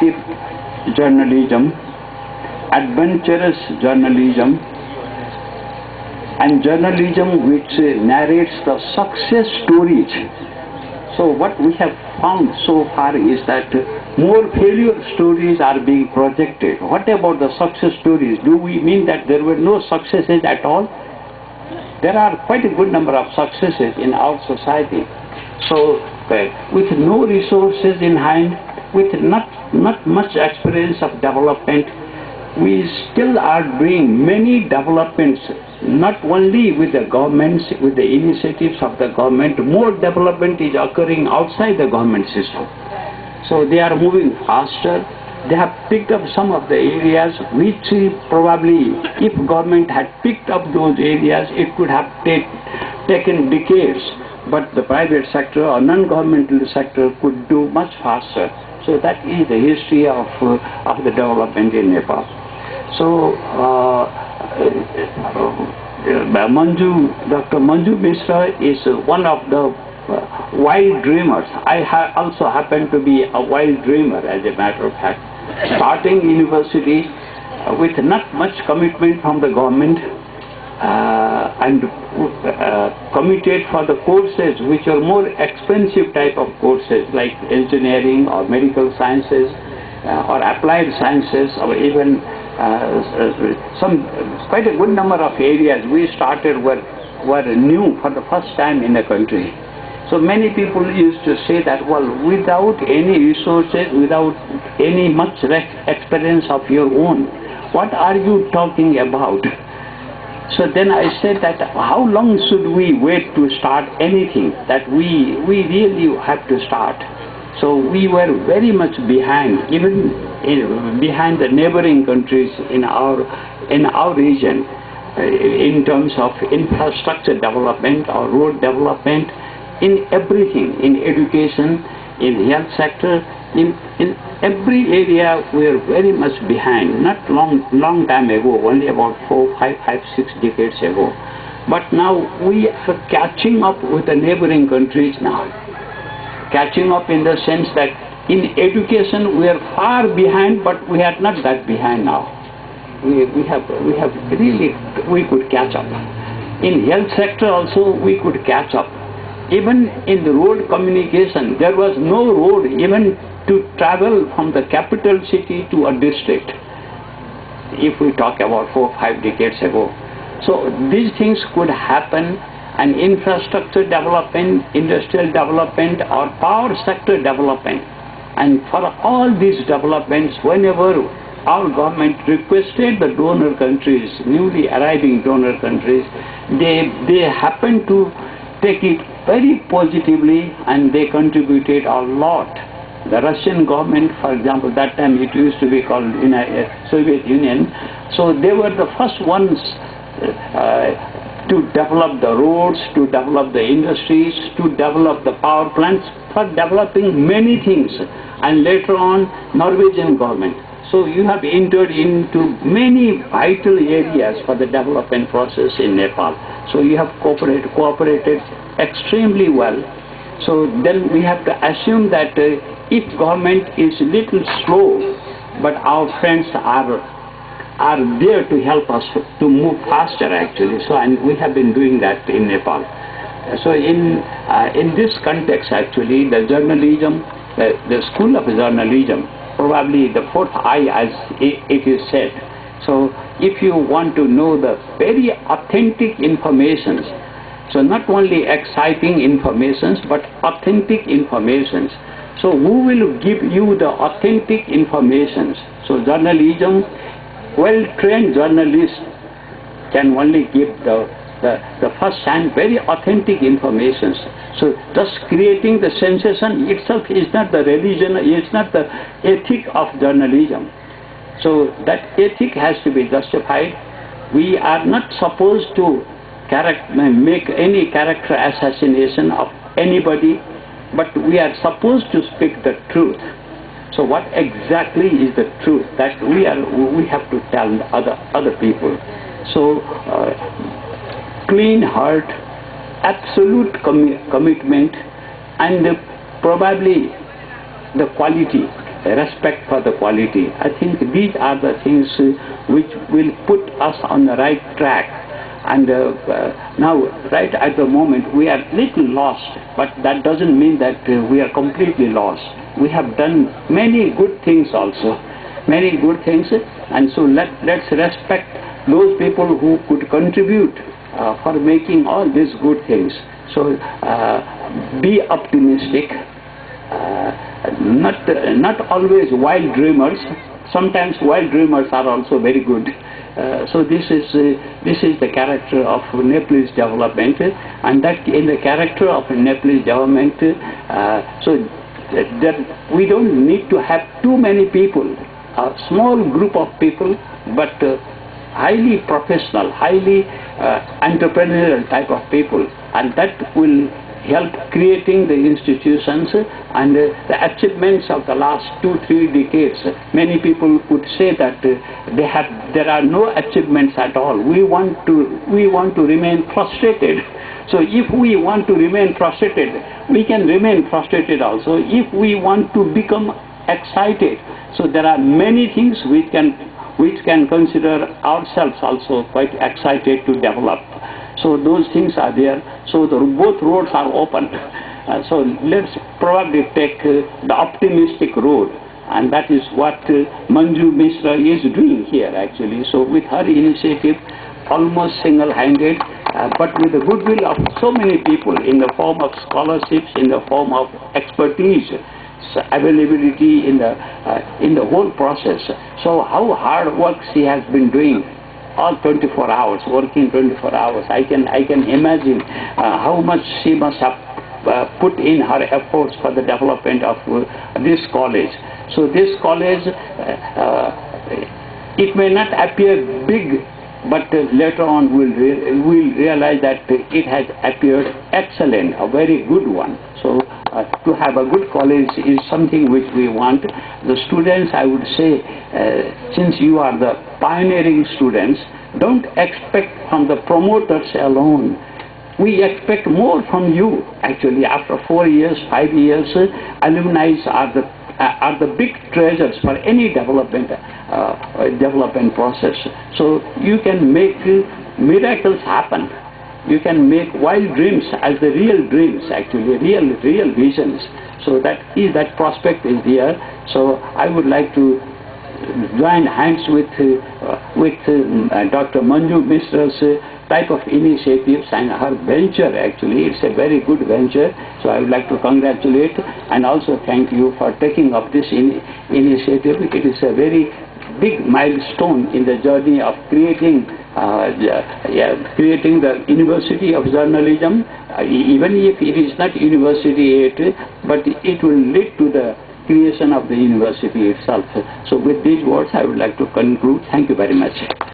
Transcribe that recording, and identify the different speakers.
Speaker 1: investigative journalism, adventurous journalism, and journalism which narrates the success stories. So what we have found so far is that more failure stories are being projected. What about the success stories? Do we mean that there were no successes at all? There are quite a good number of successes in our society. So with no resources in hand, with not much experience of development, we still are doing many developments, not only with the governments, with the initiatives of the government. More development is occurring outside the government system. So they are moving faster. They have picked up some of the areas which probably, if government had picked up those areas, it could have taken decades. But the private sector or non-governmental sector could do much faster. So that is the history of the development in Nepal. So Dr. Manju Mishra is one of the wild dreamers. I also happen to be a wild dreamer, as a matter of fact. Starting university with not much commitment from the government, and committed for the courses which are more expensive type of courses like engineering or medical sciences or applied sciences, or even quite a good number of areas we started were new for the first time in the country. So many people used to say that, well, without any resources, without any much experience of your own, what are you talking about? So then I said that how long should we wait to start anything that we really have to start? So we were very much behind, even behind the neighboring countries in our region, in terms of infrastructure development or road development, in everything, in education, in health sector, in every area we are very much behind. Not long time ago, only about 4, 5, 6 decades ago. But now we are catching up with the neighboring countries now. Catching up in the sense that in education we are far behind, but we are not that behind now. We could catch up. In health sector also we could catch up. Even in the road communication, there was no road even to travel from the capital city to a district, if we talk about 4, 5 decades ago. So these things could happen, and infrastructure development, industrial development, or power sector development. And for all these developments, whenever our government requested the donor countries, newly arriving donor countries, they happened to take it very positively, and they contributed a lot. The Russian government, for example, that time it used to be called Soviet Union, so they were the first ones to develop the roads, to develop the industries, to develop the power plants, for developing many things, and later on Norwegian government. So you have entered into many vital areas for the development process in Nepal. So you have cooperated extremely well. So then we have to assume that if government is little slow, but our friends are there to help us to move faster actually. So, and we have been doing that in Nepal. So in this context actually, the journalism, the school of journalism, probably the fourth eye as it is said. So if you want to know the very authentic informations, so not only exciting informations but authentic informations. So who will give you the authentic informations? So journalism, well-trained journalists can only give the first-hand, very authentic information. So thus creating the sensation itself is not the religion, it's not the ethic of journalism. So that ethic has to be justified. We are not supposed to make any character assassination of anybody, but we are supposed to speak the truth. So what exactly is the truth that we have to tell other people? So clean heart, absolute commitment, and probably the quality respect for the quality. I think these are the things which will put us on the right track. And now, right at the moment, we are little lost, but that doesn't mean that we are completely lost. We have done many good things also, many good things, and so let's respect those people who could contribute for making all these good things. So be optimistic, not always wild dreamers. Sometimes wild dreamers are also very good. So this is the character of Nepalese development, and that in the character of Nepalese government, so that we don't need to have too many people, a small group of people, but highly professional, highly entrepreneurial type of people, and that will help creating the institutions and the achievements of the last 2-3 decades. Many people would say that there are no achievements at all. We want to remain frustrated. So if we want to remain frustrated, we can remain frustrated also. If we want to become excited, so there are many things which can consider ourselves also quite excited to develop. So those things are there. So both roads are open. So let's probably take the optimistic road, and that is what Manju Mishra is doing here actually. So with her initiative, almost single-handed, but with the goodwill of so many people in the form of scholarships, in the form of expertise, availability in the whole process. So how hard work she has been doing, all 24 hours, working 24 hours. I can imagine how much she must have put in her efforts for the development of this college. So this college, it may not appear big, but later on we'll realize that it has appeared excellent, a very good one. So to have a good college is something which we want. The students, I would say, since you are the pioneering students, don't expect from the promoters alone. We expect more from you actually. After 4 years, 5 years, alumni are the big treasures for any development process. So you can make miracles happen. You can make wild dreams as the real dreams actually, real visions. So that prospect is there. So I would like to join hands with Dr. Manju Mishra's type of initiatives and her venture actually. It's a very good venture. So I would like to congratulate and also thank you for taking up this initiative. It is a very big milestone in the journey of creating the University of Journalism, even if it is not university yet, but it will lead to the creation of the university itself. So with these words, I would like to conclude. Thank you very much.